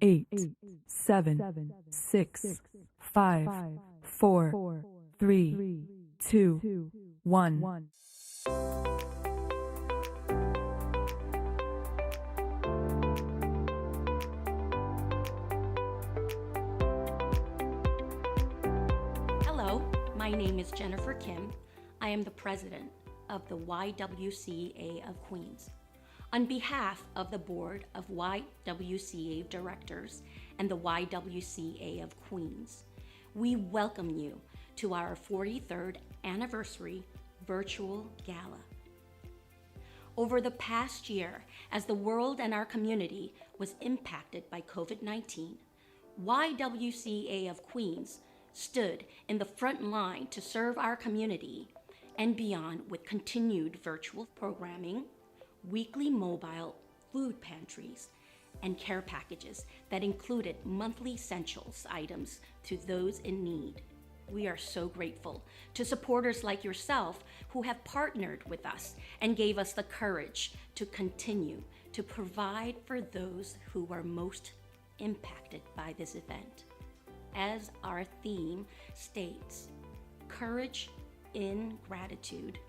8, 7, 6, 5, 4, 3, 2, 1. Hello, my name is Jennifer Kim. I am the president of the YWCA of Queens. On behalf of the Board of YWCA Directors and the YWCA of Queens, we welcome you to our 43rd Anniversary Virtual Gala. Over the past year, as the world and our community was impacted by COVID-19, YWCA of Queens stood in the front line to serve our community and beyond with continued virtual programming, weekly mobile food pantries, and care packages that included monthly essentials items to those in need. We are so grateful to supporters like yourself who have partnered with us and gave us the courage to continue to provide for those who are most impacted by this event. As our theme states, courage in gratitude,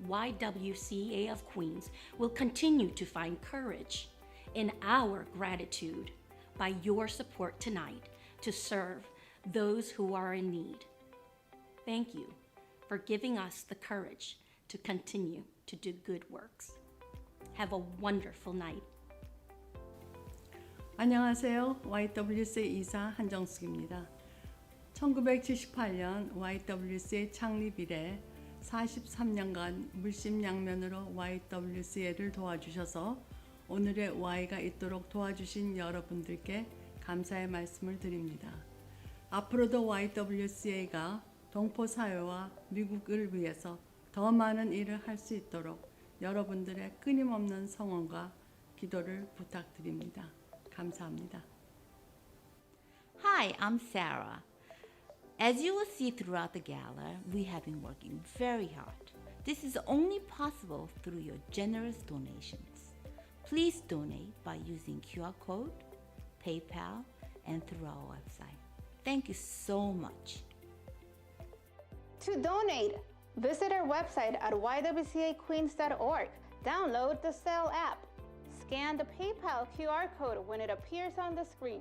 YWCA of Queens will continue to find courage in our gratitude by your support tonight to serve those who are in need. Thank you for giving us the courage to continue to do good works. Have a wonderful night. 안녕하세요. YWCA 이사 한정숙입니다. 1978년 YWCA 창립 이래 43년간 물심양면으로 YWCA를 도와주셔서 오늘의 Y가 있도록 도와주신 여러분들께 감사의 말씀을 드립니다. 앞으로도 YWCA가 동포사회와 미국을 위해서 더 많은 일을 할 수 있도록 여러분들의 끊임없는 성원과 기도를 부탁드립니다. 감사합니다. Hi, I'm Sarah. As you will see throughout the gala, we have been working very hard. This is only possible through your generous donations. Please donate by using QR code, PayPal, and through our website. Thank you so much. To donate, visit our website at ywcaqueens.org. Download the Cell app. Scan the PayPal QR code when it appears on the screen.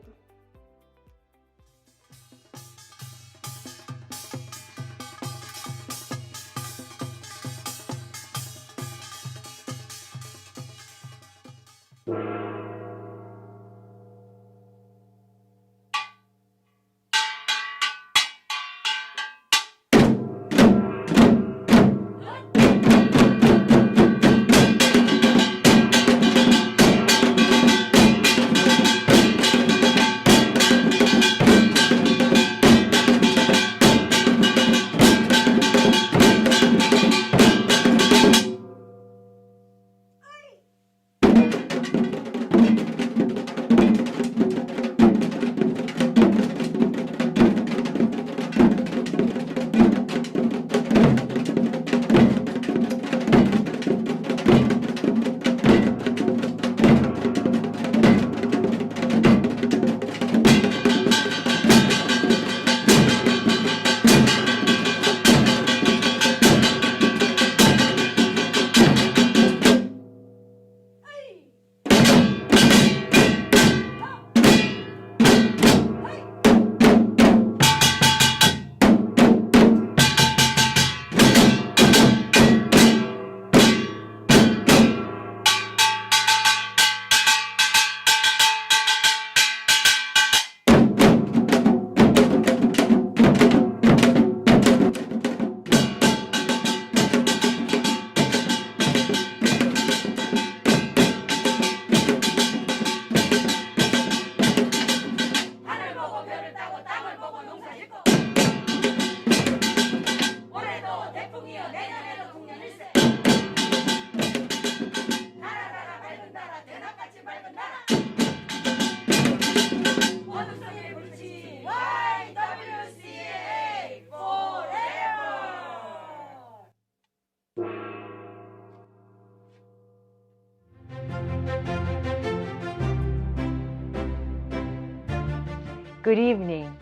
Good evening.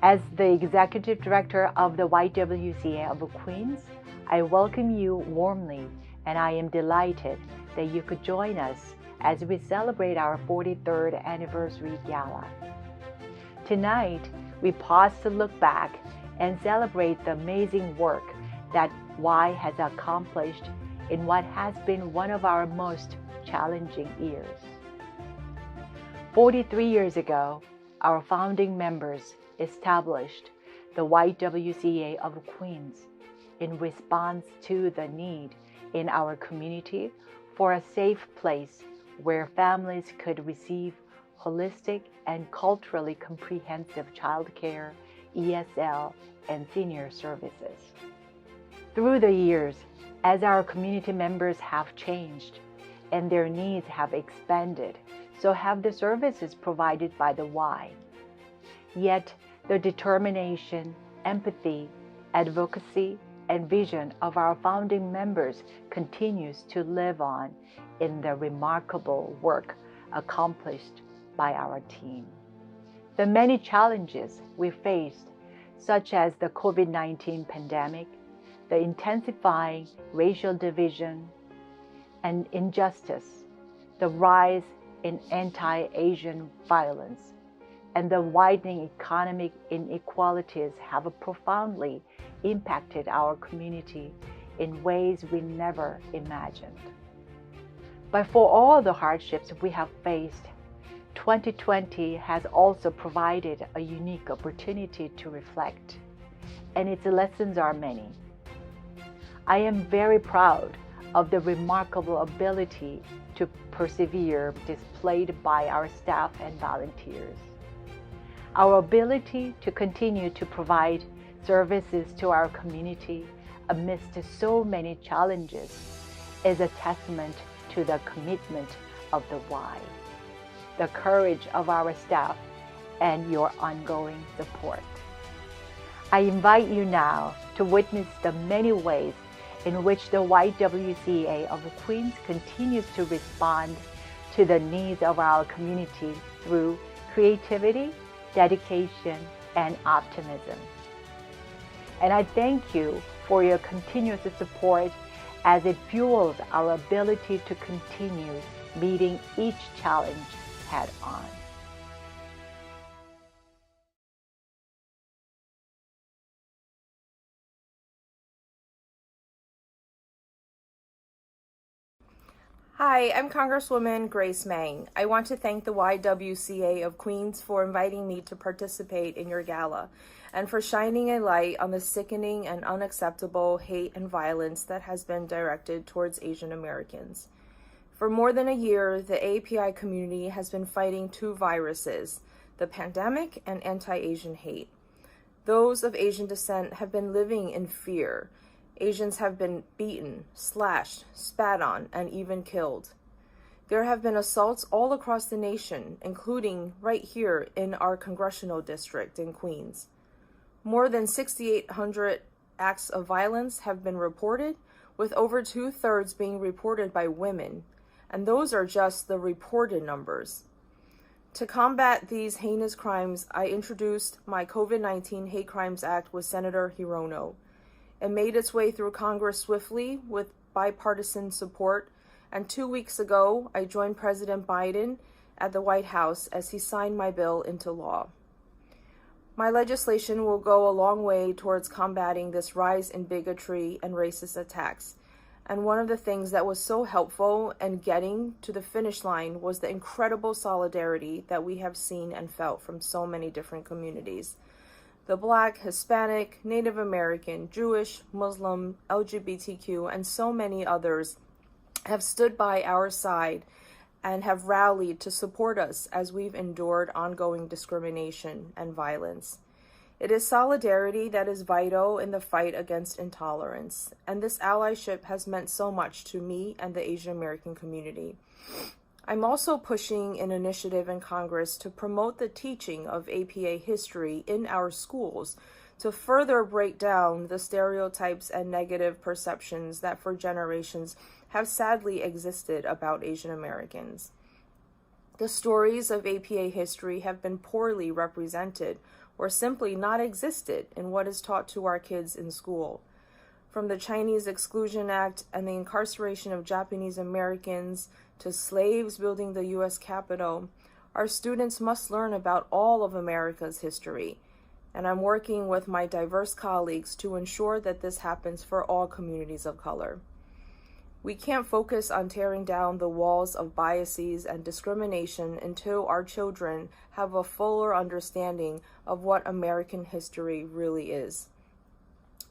As the Executive Director of the YWCA of Queens, I welcome you warmly, and I am delighted that you could join us as we celebrate our 43rd Anniversary Gala. Tonight, we pause to look back and celebrate the amazing work that Y has accomplished in what has been one of our most challenging years. 43 years ago, our founding members established the YWCA of Queens in response to the need in our community for a safe place where families could receive holistic and culturally comprehensive childcare, ESL, and senior services. Through the years, as our community members have changed and their needs have expanded, so have the services provided by the Y. Yet, the determination, empathy, advocacy, and vision of our founding members continues to live on in the remarkable work accomplished by our team. The many challenges we faced, such as the COVID-19 pandemic, the intensifying racial division and injustice, the rise in anti-Asian violence, and the widening economic inequalities have profoundly impacted our community in ways we never imagined. But for all the hardships we have faced, 2020 has also provided a unique opportunity to reflect, and its lessons are many. I am very proud of the remarkable ability to persevere displayed by our staff and volunteers. Our ability to continue to provide services to our community amidst so many challenges is a testament to the commitment of the Y, the courage of our staff, and your ongoing support. I invite you now to witness the many ways in which the YWCA of Queens continues to respond to the needs of our community through creativity, dedication, and optimism. And I thank you for your continuous support as it fuels our ability to continue meeting each challenge head on. Hi, I'm Congresswoman Grace Mang. I want to thank the YWCA of Queens for inviting me to participate in your gala and for shining a light on the sickening and unacceptable hate and violence that has been directed towards Asian Americans. For more than a year, the API community has been fighting two viruses, the pandemic and anti-Asian hate. Those of Asian descent have been living in fear. Asians have been beaten, slashed, spat on, and even killed. There have been assaults all across the nation, including right here in our congressional district in Queens. More than 6,800 acts of violence have been reported, with over 2/3 being reported by women, and those are just the reported numbers. To combat these heinous crimes, I introduced my COVID-19 Hate Crimes Act with Senator Hirono. It made its way through Congress swiftly with bipartisan support, and 2 weeks ago, I joined President Biden at the White House as he signed my bill into law. My legislation will go a long way towards combating this rise in bigotry and racist attacks, and one of the things that was so helpful in getting to the finish line was the incredible solidarity that we have seen and felt from so many different communities. The Black, Hispanic, Native American, Jewish, Muslim, LGBTQ, and so many others have stood by our side and have rallied to support us as we've endured ongoing discrimination and violence. It is solidarity that is vital in the fight against intolerance, and this allyship has meant so much to me and the Asian American community. I'm also pushing an initiative in Congress to promote the teaching of APA history in our schools to further break down the stereotypes and negative perceptions that for generations have sadly existed about Asian Americans. The stories of APA history have been poorly represented or simply not existed in what is taught to our kids in school. From the Chinese Exclusion Act and the incarceration of Japanese Americans to slaves building the U.S. Capitol, our students must learn about all of America's history, and I'm working with my diverse colleagues to ensure that this happens for all communities of color. We can't focus on tearing down the walls of biases and discrimination until our children have a fuller understanding of what American history really is.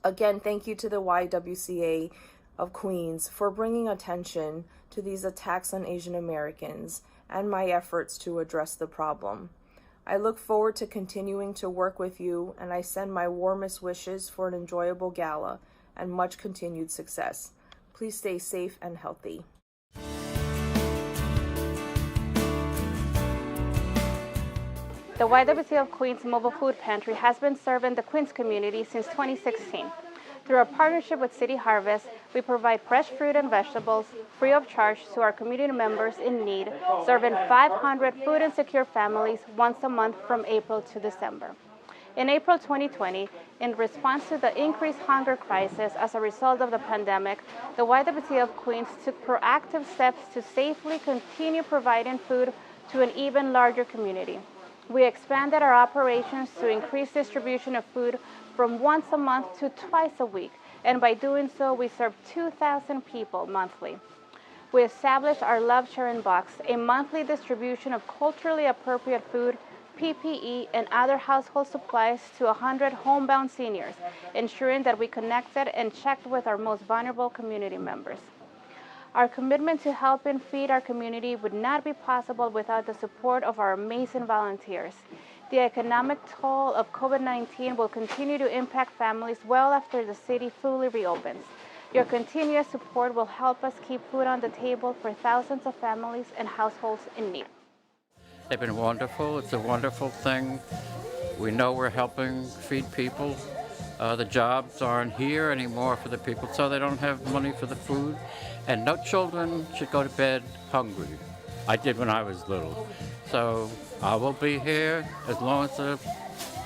Again, thank you to the YWCA of Queens for bringing attention to these attacks on Asian Americans and my efforts to address the problem. I look forward to continuing to work with you, and I send my warmest wishes for an enjoyable gala and much continued success. Please stay safe and healthy. The YWCA of Queens Mobile Food Pantry has been serving the Queens community since 2016. Through our partnership with City Harvest, we provide fresh fruit and vegetables free of charge to our community members in need, serving 500 food insecure families once a month from April to December. In April 2020, in response to the increased hunger crisis as a result of the pandemic, the YWCA of Queens took proactive steps to safely continue providing food to an even larger community. We expanded our operations to increase distribution of food from once a month to twice a week, and by doing so, we served 2,000 people monthly. We established our Love Sharing Box, a monthly distribution of culturally appropriate food, PPE, and other household supplies to 100 homebound seniors, ensuring that we connected and checked with our most vulnerable community members. Our commitment to helping feed our community would not be possible without the support of our amazing volunteers. The economic toll of COVID-19 will continue to impact families well after the city fully reopens. Your continuous support will help us keep food on the table for thousands of families and households in need. They've been wonderful. It's a wonderful thing. We know we're helping feed people. The jobs aren't here anymore for the people, so they don't have money for the food. And no children should go to bed hungry. I did when I was little. So I will be here as long as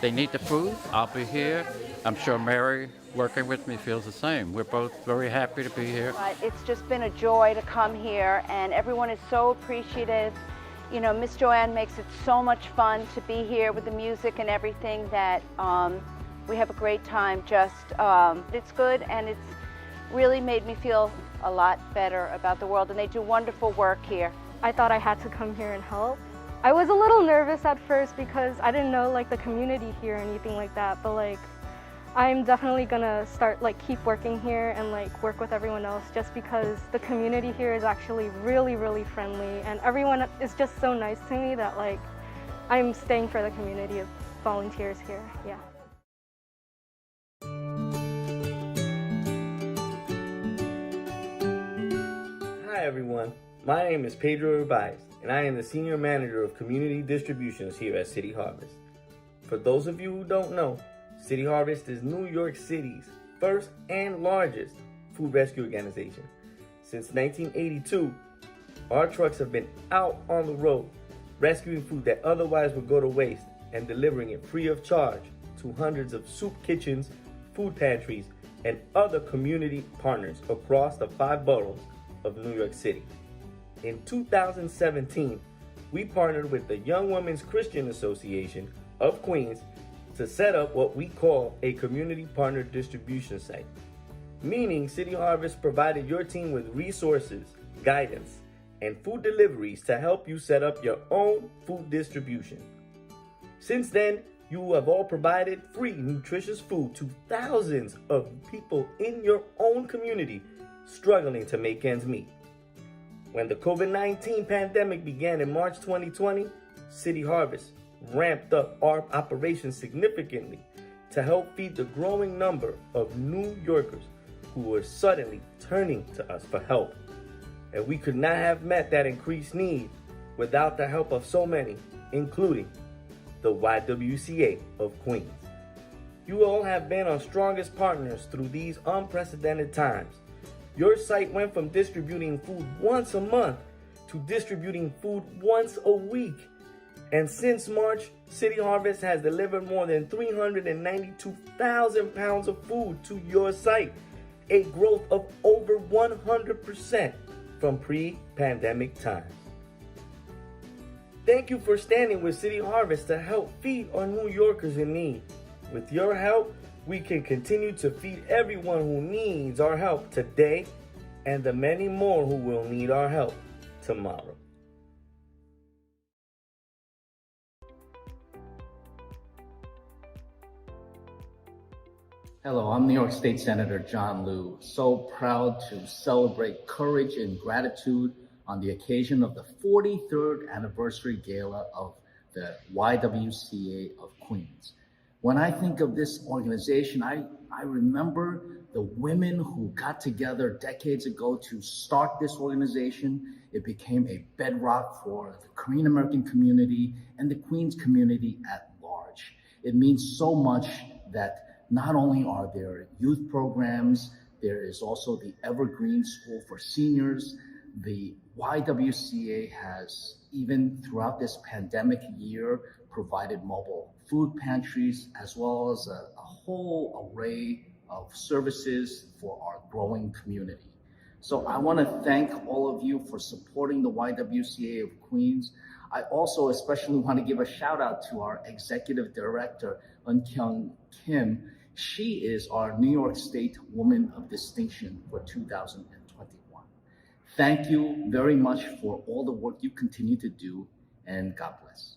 they need the food. I'll be here. I'm sure Mary, working with me, feels the same. We're both very happy to be here. It's just been a joy to come here, and everyone is so appreciative. You know, Miss Joanne makes it so much fun to be here with the music and everything that we have a great time. It's good, and it's really made me feel a lot better about the world, and they do wonderful work here. I thought I had to come here and help. I was a little nervous at first because I didn't know the community here or anything like that, but I'm definitely gonna start keep working here and work with everyone else, just because the community here is actually really, really friendly, and everyone is just so nice to me that I'm staying for the community of volunteers here. Yeah. Hi everyone, my name is Pedro Urbaiz, and I am the Senior Manager of Community Distributions here at City Harvest. For those of you who don't know, City Harvest is New York City's first and largest food rescue organization. Since 1982, our trucks have been out on the road, rescuing food that otherwise would go to waste and delivering it free of charge to hundreds of soup kitchens, food pantries, and other community partners across the 5 boroughs of New York City. In 2017, we partnered with the Young Women's Christian Association of Queens to set up what we call a community partner distribution site, meaning City Harvest provided your team with resources, guidance, and food deliveries to help you set up your own food distribution. Since then, you have all provided free, nutritious food to thousands of people in your own community struggling to make ends meet. When the COVID-19 pandemic began in March 2020, City Harvest ramped up our operations significantly to help feed the growing number of New Yorkers who were suddenly turning to us for help. And we could not have met that increased need without the help of so many, including the YWCA of Queens. You all have been our strongest partners through these unprecedented times. Your site went from distributing food once a month to distributing food once a week. And since March, City Harvest has delivered more than 392,000 pounds of food to your site, a growth of over 100% from pre-pandemic times. Thank you for standing with City Harvest to help feed our New Yorkers in need. With your help, we can continue to feed everyone who needs our help today and the many more who will need our help tomorrow. Hello, I'm New York State Senator John Liu. So proud to celebrate courage and gratitude on the occasion of the 43rd Anniversary Gala of the YWCA of Queens. When I think of this organization, I remember the women who got together decades ago to start this organization. It became a bedrock for the Korean American community and the Queens community at large. It means so much that not only are there youth programs, there is also the Evergreen School for Seniors. The YWCA has, even throughout this pandemic year, provided mobile food pantries, as well as a whole array of services for our growing community. So I want to thank all of you for supporting the YWCA of Queens. I also especially want to give a shout out to our Executive Director, Eun-Kyung Kim. She is our New York State Woman of Distinction for 2021. Thank you very much for all the work you continue to do, and God bless.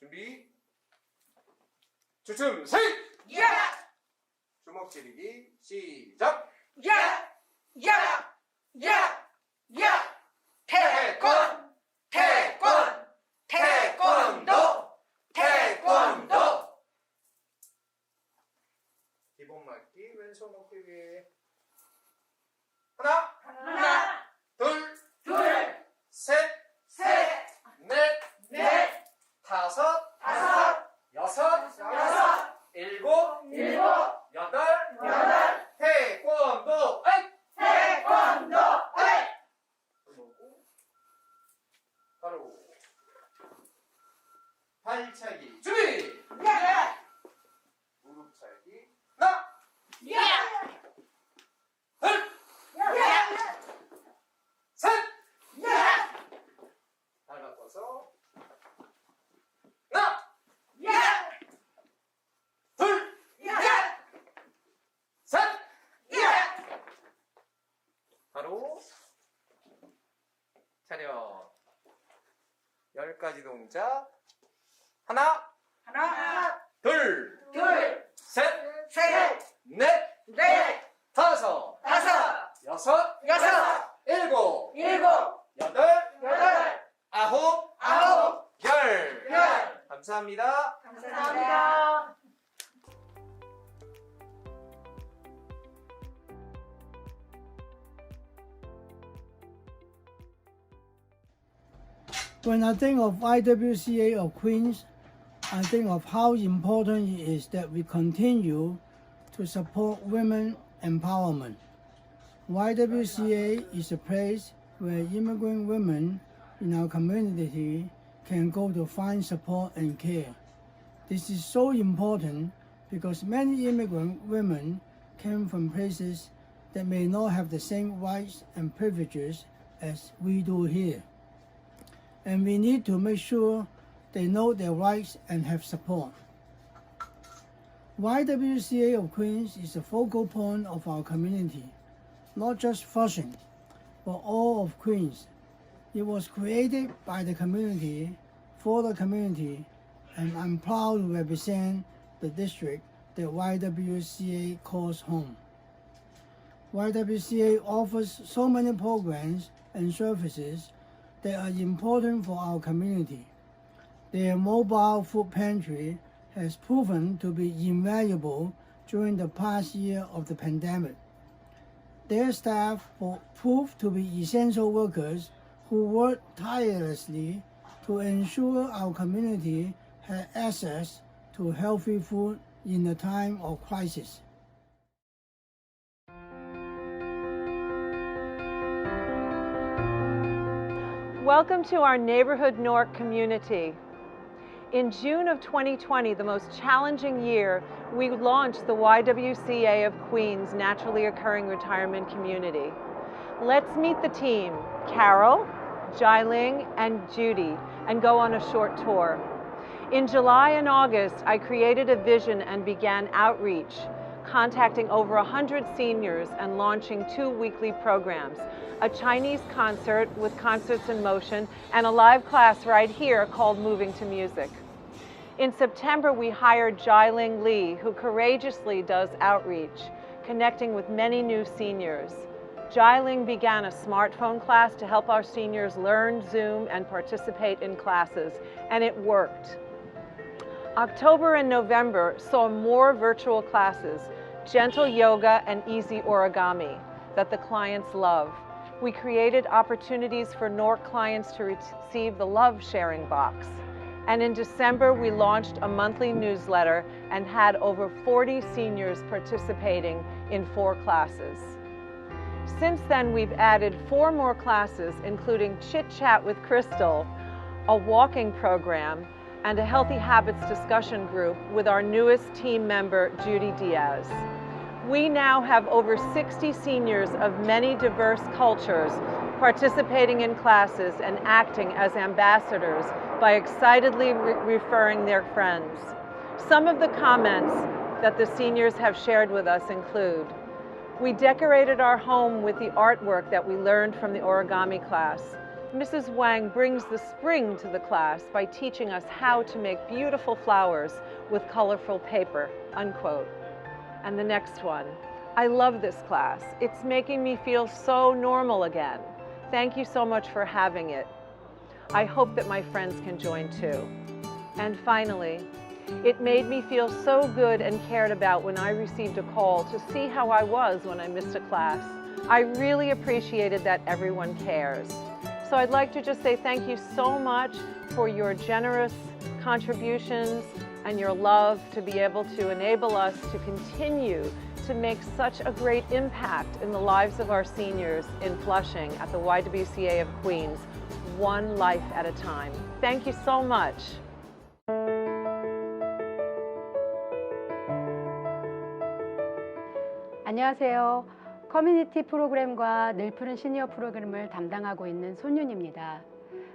준비. 주춤 셋. 주먹 지르기 시작. 태권도. 기본 맞기 왼손 어깨 위에. 하나, 둘, 셋, 넷, 다섯, 여섯, 일곱, 여덟, 태권도. 바로 발차기 준비. 무릎 차기 하나, 둘, 셋. 발 바꿔서 하나, 둘, 셋. 바로 차렷. 10가지 동작. 하나, 둘, 셋, 넷, 다섯, 여섯, 일곱, 여덟, 아홉, 열. 감사합니다. When I think of YWCA of Queens, I think of how important it is that we continue to support women empowerment. YWCA is a place where immigrant women in our community can go to find support and care. This is so important because many immigrant women came from places that may not have the same rights and privileges as we do here. And we need to make sure they know their rights and have support. YWCA of Queens is a focal point of our community, not just Flushing, but all of Queens. It was created by the community, for the community, and I'm proud to represent the district that YWCA calls home. YWCA offers so many programs and services that are important for our community. Their mobile food pantry has proven to be invaluable during the past year of the pandemic. Their staff proved to be essential workers who work tirelessly to ensure our community had access to healthy food in a time of crisis. Welcome to our Neighborhood Nork community. In June of 2020, the most challenging year, we launched the YWCA of Queens Naturally Occurring Retirement Community. Let's meet the team, Carol, Jiling, and Judy, and go on a short tour. In July and August, I created a vision and began outreach, contacting over 100 seniors and launching 2 weekly programs, a Chinese concert with Concerts in Motion and a live class right here called Moving to Music. In September, we hired Jiling Lee, who courageously does outreach, connecting with many new seniors. Jiling began a smartphone class to help our seniors learn Zoom and participate in classes, and it worked. October and November saw more virtual classes, gentle yoga and easy origami that the clients love. We created opportunities for Nork clients to receive the love sharing box. And in December, we launched a monthly newsletter and had over 40 seniors participating in 4 classes. Since then, we've added 4 more classes, including Chit Chat with Crystal, a walking program, and a Healthy Habits discussion group with our newest team member, Judy Diaz. We now have over 60 seniors of many diverse cultures participating in classes and acting as ambassadors by excitedly referring their friends. Some of the comments that the seniors have shared with us include, we decorated our home with the artwork that we learned from the origami class. Mrs. Wang brings the spring to the class by teaching us how to make beautiful flowers with colorful paper, unquote. And the next one, I love this class. It's making me feel so normal again. Thank you so much for having it. I hope that my friends can join too. And finally, it made me feel so good and cared about when I received a call to see how I was when I missed a class. I really appreciated that everyone cares. So I'd like to just say thank you so much for your generous contributions and your love to be able to enable us to continue to make such a great impact in the lives of our seniors in Flushing at the YWCA of Queens, one life at a time. Thank you so much. 안녕하세요. 커뮤니티 프로그램과 늘푸른 시니어 프로그램을 담당하고 있는 손윤입니다.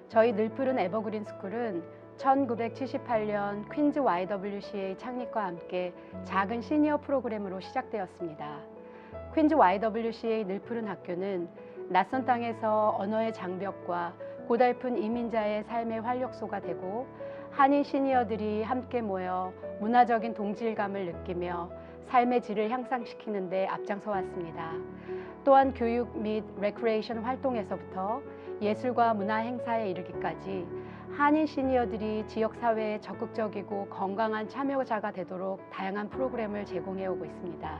저희 늘푸른 에버그린 스쿨은 1978년 퀸즈 YWCA 창립과 함께 작은 시니어 프로그램으로 시작되었습니다. 퀸즈 YWCA 늘푸른 학교는 낯선 땅에서 언어의 장벽과 고달픈 이민자의 삶의 활력소가 되고 한인 시니어들이 함께 모여 문화적인 동질감을 느끼며 삶의 질을 향상시키는 데 앞장서 왔습니다. 또한 교육 및 레크레이션 활동에서부터 예술과 문화 행사에 이르기까지 한인 시니어들이 지역사회에 적극적이고 건강한 참여자가 되도록 다양한 프로그램을 제공해 오고 있습니다.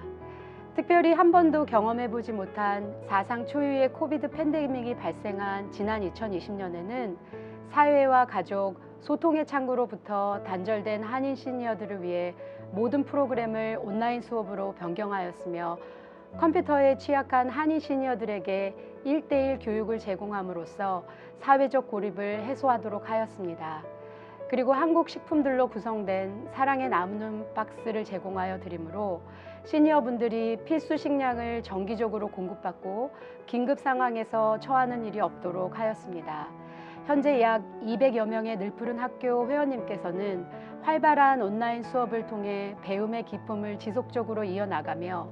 특별히 한 번도 경험해보지 못한 사상 초유의 코비드 팬데믹이 발생한 지난 2020년에는 사회와 가족, 소통의 창구로부터 단절된 한인 시니어들을 위해 모든 프로그램을 온라인 수업으로 변경하였으며 컴퓨터에 취약한 한인 시니어들에게 1:1 교육을 제공함으로써 사회적 고립을 해소하도록 하였습니다. 그리고 한국 식품들로 구성된 사랑의 나무는 박스를 제공하여 드리므로 시니어분들이 필수 식량을 정기적으로 공급받고 긴급 상황에서 처하는 일이 없도록 하였습니다. 현재 약 200여 명의 늘푸른 학교 회원님께서는 활발한 온라인 수업을 통해 배움의 기쁨을 지속적으로 이어나가며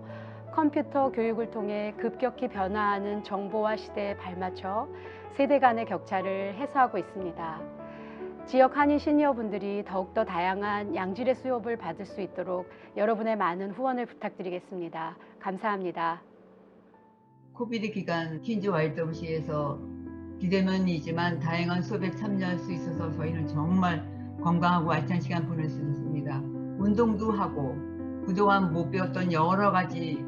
컴퓨터 교육을 통해 급격히 변화하는 정보화 시대에 발맞춰 세대 간의 격차를 해소하고 있습니다. 지역 한인 시니어분들이 더욱더 다양한 양질의 수업을 받을 수 있도록 여러분의 많은 후원을 부탁드리겠습니다. 감사합니다. 코비드 기간 퀸즈 YWCA에서 비대면이지만 다양한 수업에 참여할 수 있어서 저희는 정말 건강하고 알찬 시간 보낼 수 있습니다. 운동도 하고 그동안 못 배웠던 여러 가지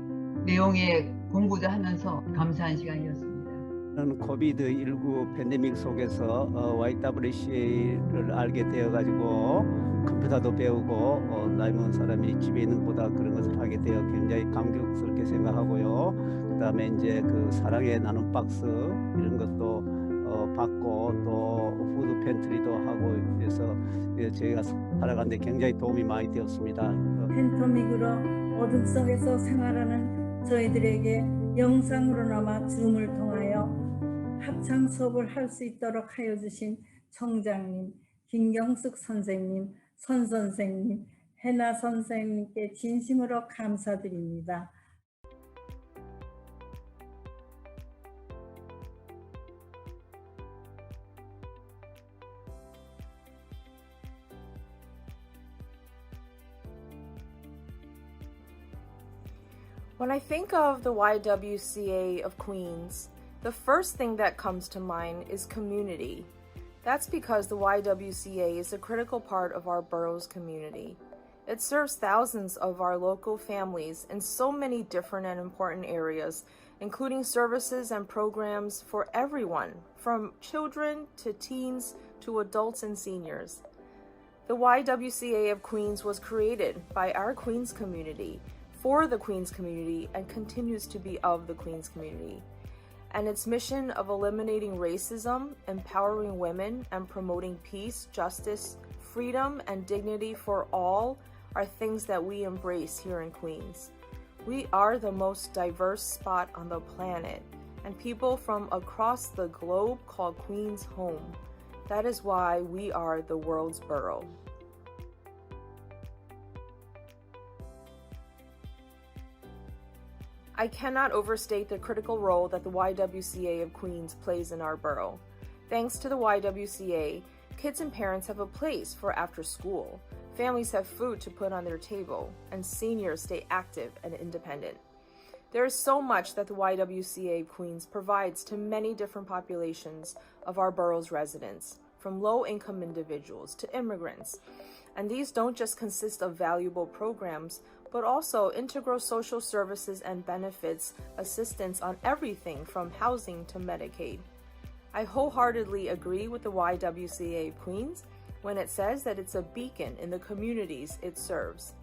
내용의 공부도 하면서 감사한 시간이었습니다. 저는 코비드-19 팬데믹 속에서 YWCA를 알게 되어가지고 컴퓨터도 배우고 나이 먹은 사람이 집에 있는 것보다 그런 것을 하게 되어 굉장히 감격스럽게 생각하고요. 그 다음에 이제 그 사랑의 나눔 박스 이런 것도 받고 또 푸드 팬트리도 하고 그래서 저희가 살아가는데 굉장히 도움이 많이 되었습니다. 팬데믹으로 어둠 속에서 생활하는 저희들에게 영상으로나마 줌을 통하여 합창 수업을 할 수 있도록 하여 주신 청장님, 김경숙 선생님, 선 선생님, 해나 선생님께 진심으로 감사드립니다. When I think of the YWCA of Queens, the first thing that comes to mind is community. That's because the YWCA is a critical part of our borough's community. It serves thousands of our local families in so many different and important areas, including services and programs for everyone, from children to teens to adults and seniors. The YWCA of Queens was created by our Queens community, for the Queens community, and continues to be of the Queens community. And its mission of eliminating racism, empowering women, and promoting peace, justice, freedom, and dignity for all are things that we embrace here in Queens. We are the most diverse spot on the planet, and people from across the globe call Queens home. That is why we are the world's borough. I cannot overstate the critical role that the YWCA of Queens plays in our borough. Thanks to the YWCA, kids and parents have a place for after school, families have food to put on their table, and seniors stay active and independent. There is so much that the YWCA Queens provides to many different populations of our borough's residents, from low-income individuals to immigrants. And these don't just consist of valuable programs, but also integral social services and benefits, assistance on everything from housing to Medicaid. I wholeheartedly agree with the YWCA Queens when it says that it's a beacon in the communities it serves.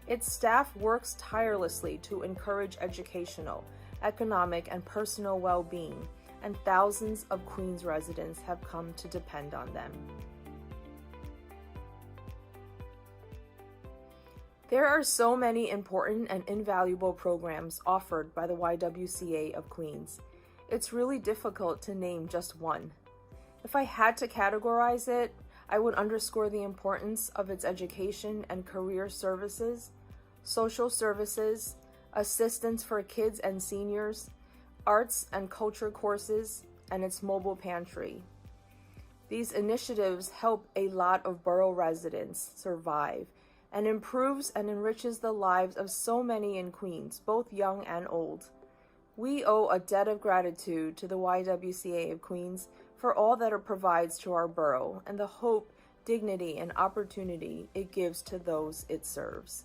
Its staff works tirelessly to encourage educational, economic, and personal well-being, and thousands of Queens residents have come to depend on them. There are so many important and invaluable programs offered by the YWCA of Queens. It's really difficult to name just one. If I had to categorize it, I would underscore the importance of its education and career services, social services, assistance for kids and seniors, arts and culture courses, and its mobile pantry. These initiatives help a lot of borough residents survive and improves and enriches the lives of so many in Queens, both young and old. We owe a debt of gratitude to the YWCA of Queens for all that it provides to our borough and the hope, dignity, and opportunity it gives to those it serves.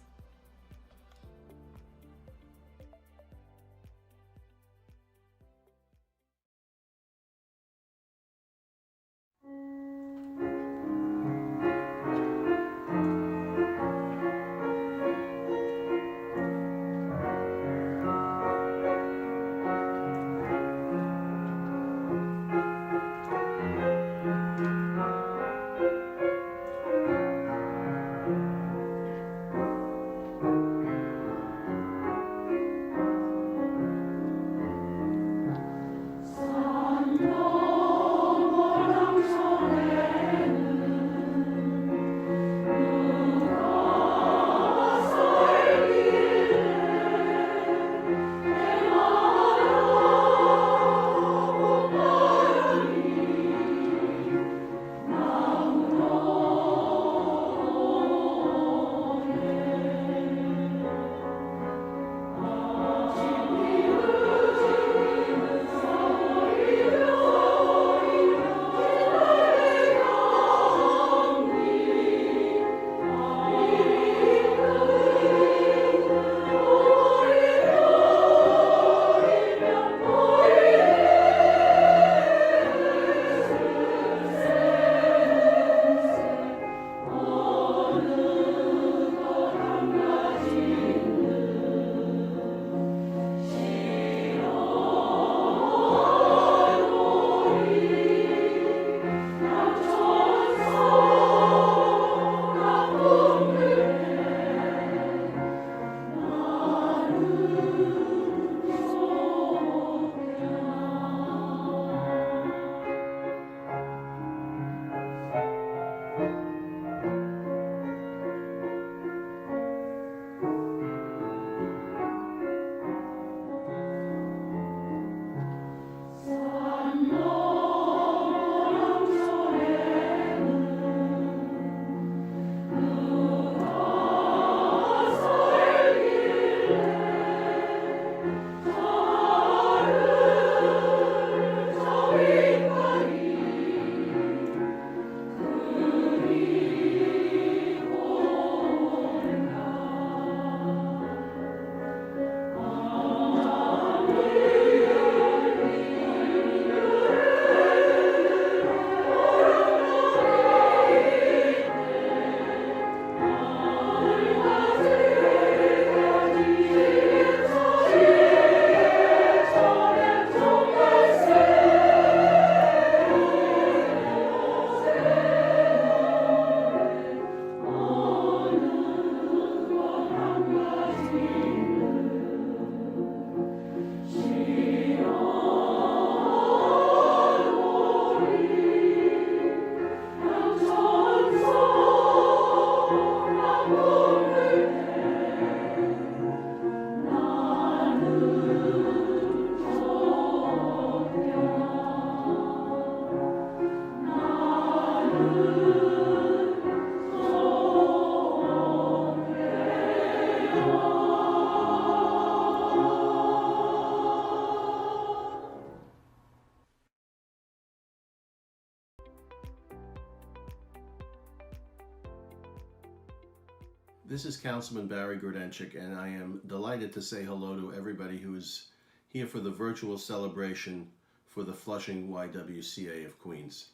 This is Councilman Barry Grodenchik, and I am delighted to say hello to everybody who is here for the virtual celebration for the Flushing YWCA of Queens.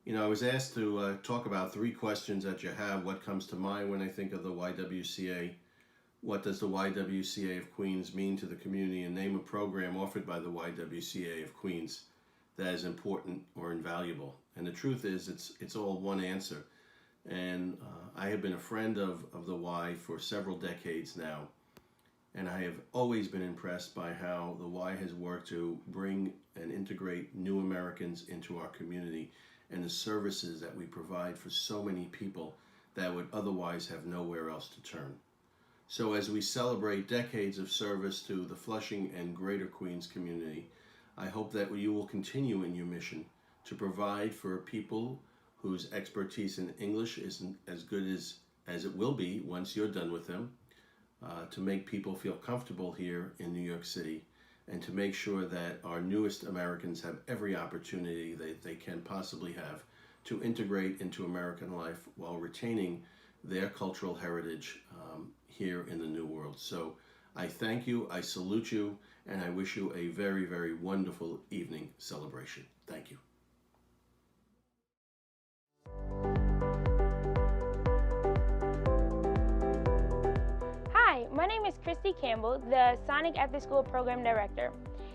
You know, I was asked to talk about 3 questions that you have. What comes to mind when I think of the YWCA? What does the YWCA of Queens mean to the community? And name a program offered by the YWCA of Queens that is important or invaluable. And the truth is, it's all one answer. And I have been a friend of the Y for several decades now, and I have always been impressed by how the Y has worked to bring and integrate new Americans into our community and the services that we provide for so many people that would otherwise have nowhere else to turn. So as we celebrate decades of service to the Flushing and Greater Queens community, I hope that you will continue in your mission to provide for people whose expertise in English isn't as good as it will be once you're done with them, to make people feel comfortable here in New York City, and to make sure that our newest Americans have every opportunity that they can possibly have to integrate into American life while retaining their cultural heritage here in the New World. So I thank you, I salute you, and I wish you a very, very wonderful evening celebration. Thank you. Hi, my name is Christy Campbell, the Sonic After School Program Director.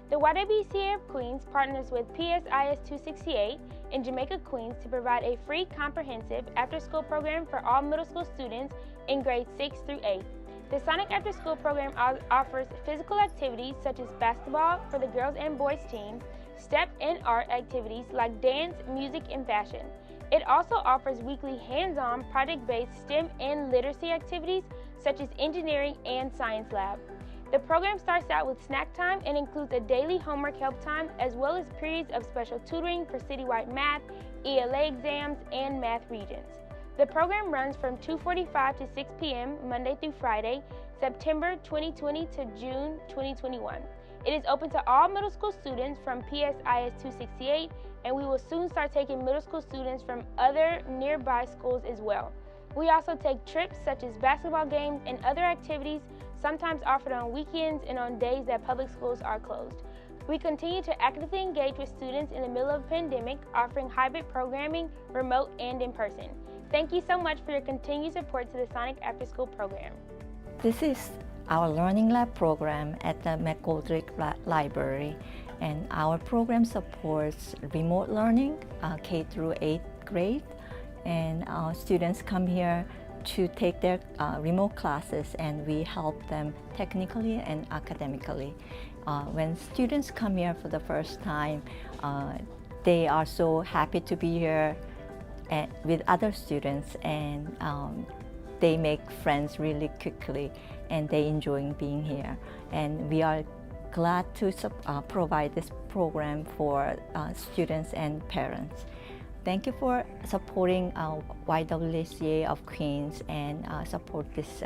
The YWCA of Queens partners with PSIS 268 in Jamaica, Queens to provide a free comprehensive after-school program for all middle school students in grades 6 through 8. The Sonic After School program offers physical activities such as basketball for the girls and boys team, step and art activities like dance, music, and fashion. It also offers weekly hands-on project-based STEM and literacy activities such as engineering and science lab. The program starts out with snack time and includes a daily homework help time as well as periods of special tutoring for citywide math, ELA exams, and math regions. The program runs from 2:45 to 6 p.m. Monday through Friday, September 2020 to June 2021. It is open to all middle school students from PSIS 268, and we will soon start taking middle school students from other nearby schools as well. We also take trips such as basketball games and other activities, sometimes offered on weekends and on days that public schools are closed. We continue to actively engage with students in the middle of a pandemic, offering hybrid programming, remote and in person. Thank you so much for your continued support to the Sonic After School program. This is our Learning Lab program at the McGoldrick Library, and our program supports remote learning, K through 8th grade, and students come here to take their remote classes, and we help them technically and academically. When students come here for the first time, they are so happy to be here with other students, and they make friends really quickly, and they enjoy being here. And we are glad to provide this program for students and parents. Thank you for supporting YWCA of Queens and support this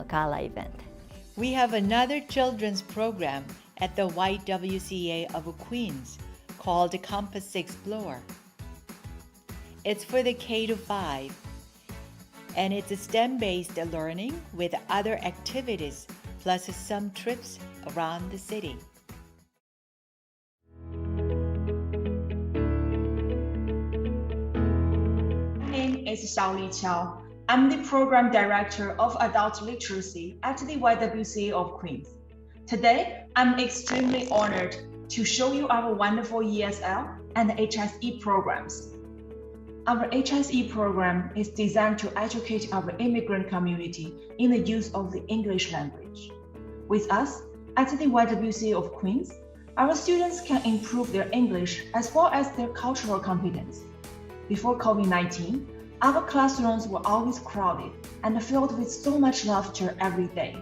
gala event. We have another children's program at the YWCA of Queens called Compass Explore. It's for the K to 5, and it's a STEM-based learning with other activities plus some trips around the city. My name is Xiaoli Qiao. I'm the Program Director of Adult Literacy at the YWCA of Queens. Today, I'm extremely honored to show you our wonderful ESL and HSE programs. Our HSE program is designed to educate our immigrant community in the use of the English language. With us, at the YWCA of Queens, our students can improve their English as well as their cultural competence. Before COVID-19, our classrooms were always crowded and filled with so much laughter every day.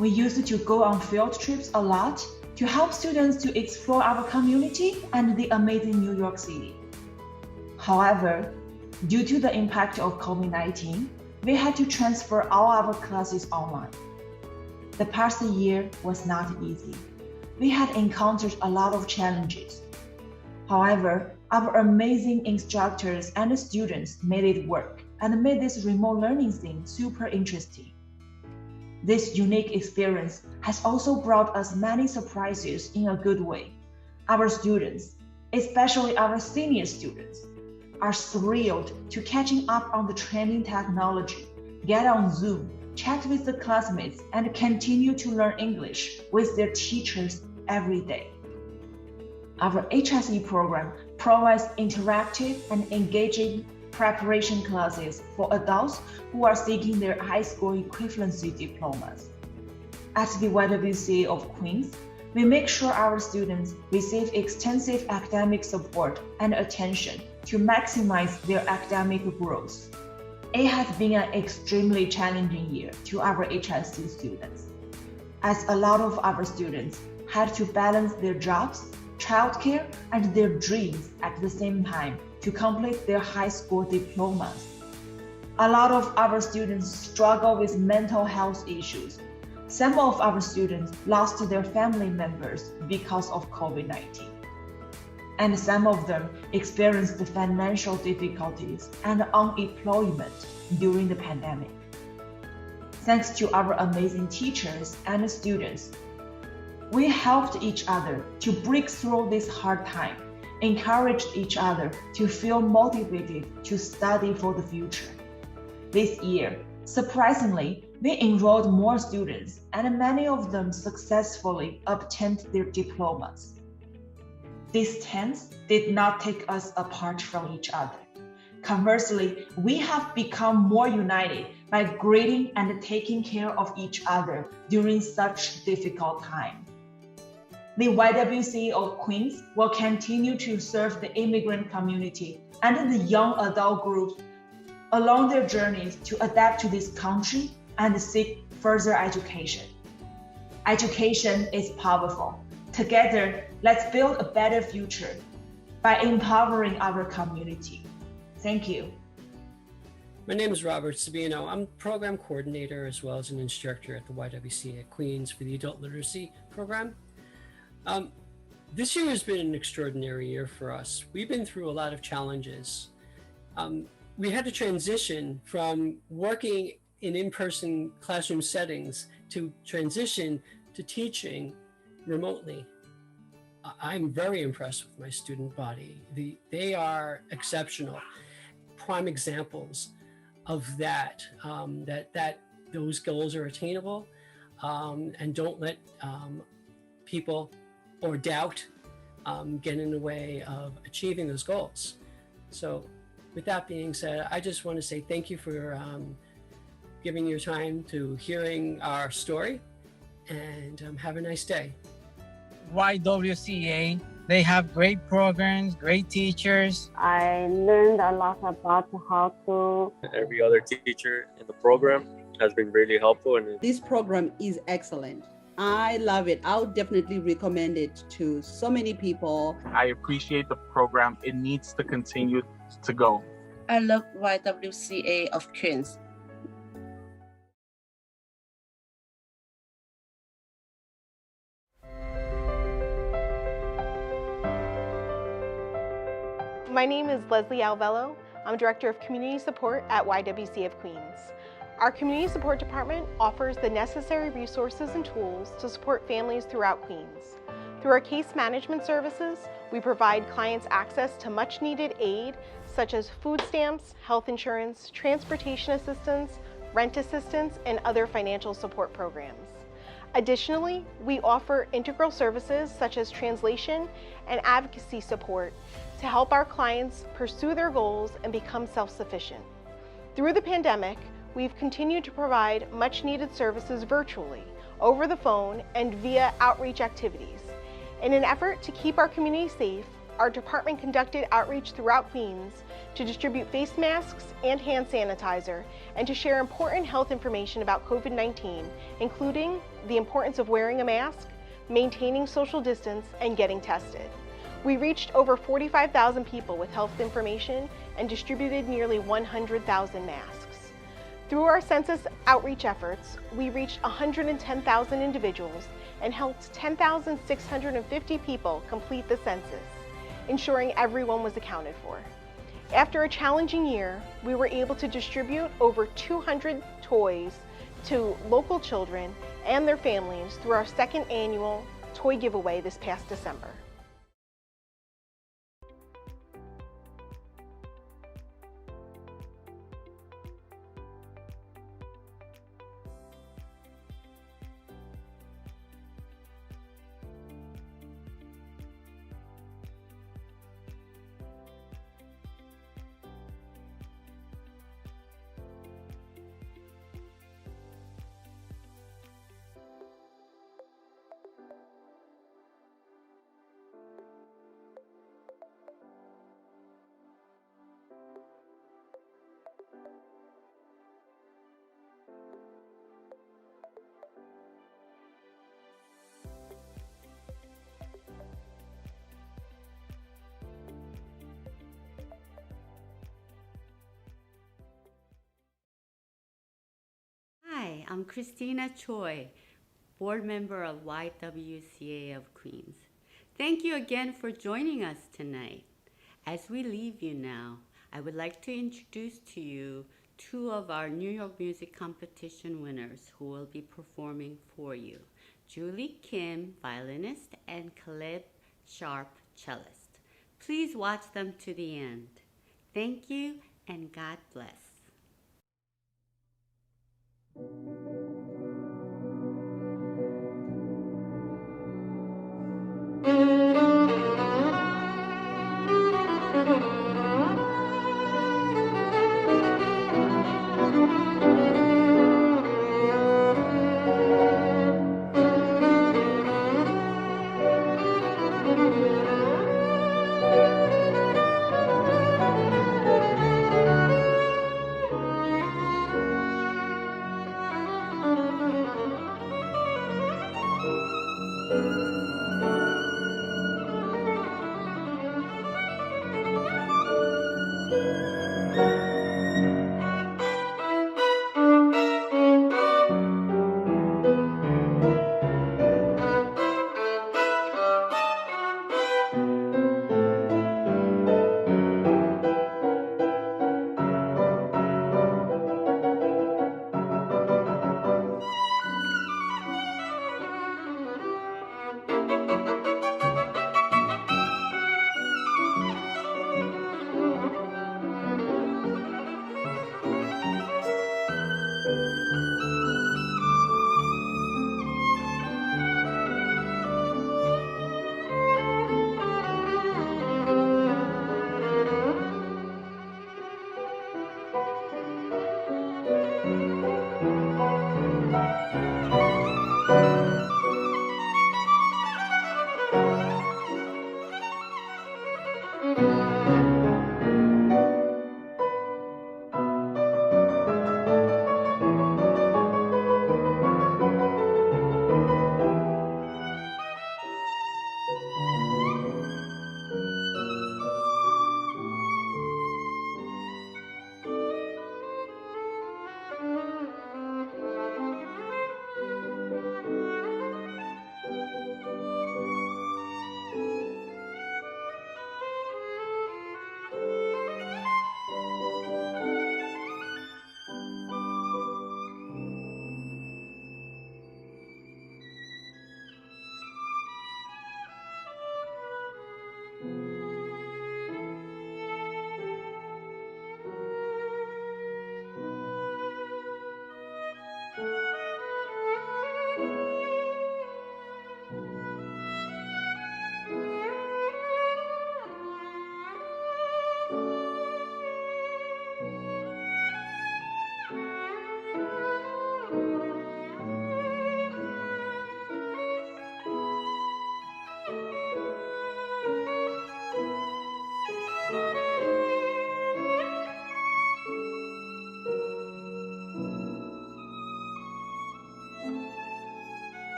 We used to go on field trips a lot to help students to explore our community and the amazing New York City. However, due to the impact of COVID-19, we had to transfer all our classes online. The past year was not easy. We had encountered a lot of challenges. However, our amazing instructors and students made it work. and made this remote learning thing super interesting. This unique experience has also brought us many surprises in a good way. Our students, especially our senior students, are thrilled to catching up on the training technology, get on Zoom, chat with the classmates, and continue to learn English with their teachers every day. Our HSE program provides interactive and engaging preparation classes for adults who are seeking their high school equivalency diplomas. At the YWCA of Queens, we make sure our students receive extensive academic support and attention to maximize their academic growth. It has been an extremely challenging year to our HSC students, as a lot of our students had to balance their jobs, childcare, and their dreams at the same time to complete their high school diplomas. A lot of our students struggle with mental health issues. Some of our students lost their family members because of COVID-19. And some of them experienced financial difficulties and unemployment during the pandemic. Thanks to our amazing teachers and students, we helped each other to break through this hard time, encouraged each other to feel motivated to study for the future. This year, surprisingly, we enrolled more students, and many of them successfully obtained their diplomas. These tenets did not take us apart from each other. Conversely, we have become more united by greeting and taking care of each other during such difficult time. The YWCA of Queens will continue to serve the immigrant community and the young adult groups along their journeys to adapt to this country and seek further education. Education is powerful. Together, let's build a better future by empowering our community. Thank you. My name is Robert Sabino. I'm program coordinator as well as an instructor at the YWCA at Queens for the Adult Literacy Program. This year has been an extraordinary year for us. We've been through a lot of challenges. We had to transition from working in in-person classroom settings to transition to teaching remotely. I'm very impressed with my student body. They are exceptional, prime examples of that, that those goals are attainable, and don't let people or doubt get in the way of achieving those goals. So with that being said, I just want to say thank you for giving your time to hearing our story, and have a nice day. YWCA, they have great programs, great teachers. I learned a lot about how to. Every other teacher in the program has been really helpful. And this program is excellent. I love it. I'll definitely recommend it to so many people. I appreciate the program. It needs to continue to go. I love YWCA of Queens. My name is Leslie Alvello. I'm Director of Community Support at YWCA of Queens. Our Community Support Department offers the necessary resources and tools to support families throughout Queens. Through our case management services, we provide clients access to much needed aid such as food stamps, health insurance, transportation assistance, rent assistance, and other financial support programs. Additionally, we offer integral services such as translation and advocacy support to help our clients pursue their goals and become self-sufficient. Through the pandemic, we've continued to provide much-needed services virtually, over the phone, and via outreach activities. In an effort to keep our community safe, our department conducted outreach throughout Queens to distribute face masks and hand sanitizer and to share important health information about COVID-19, including the importance of wearing a mask, maintaining social distance, and getting tested. We reached over 45,000 people with health information and distributed nearly 100,000 masks. Through our census outreach efforts, we reached 110,000 individuals and helped 10,650 people complete the census, ensuring everyone was accounted for. After a challenging year, we were able to distribute over 200 toys to local children and their families through our second annual toy giveaway this past December. Hi, I'm Christina Choi, board member of YWCA of Queens. Thank you again for joining us tonight. As we leave you now, I would like to introduce to you two of our New York Music Competition winners who will be performing for you. Julie Kim, violinist, and Caleb Sharp, cellist. Please watch them to the end. Thank you and God bless.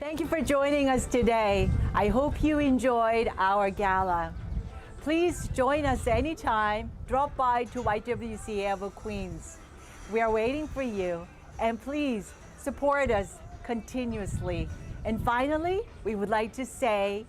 Thank you for joining us today. I hope you enjoyed our gala. Please join us anytime. Drop by to YWCA of Queens. We are waiting for you, and please support us continuously. And finally, we would like to say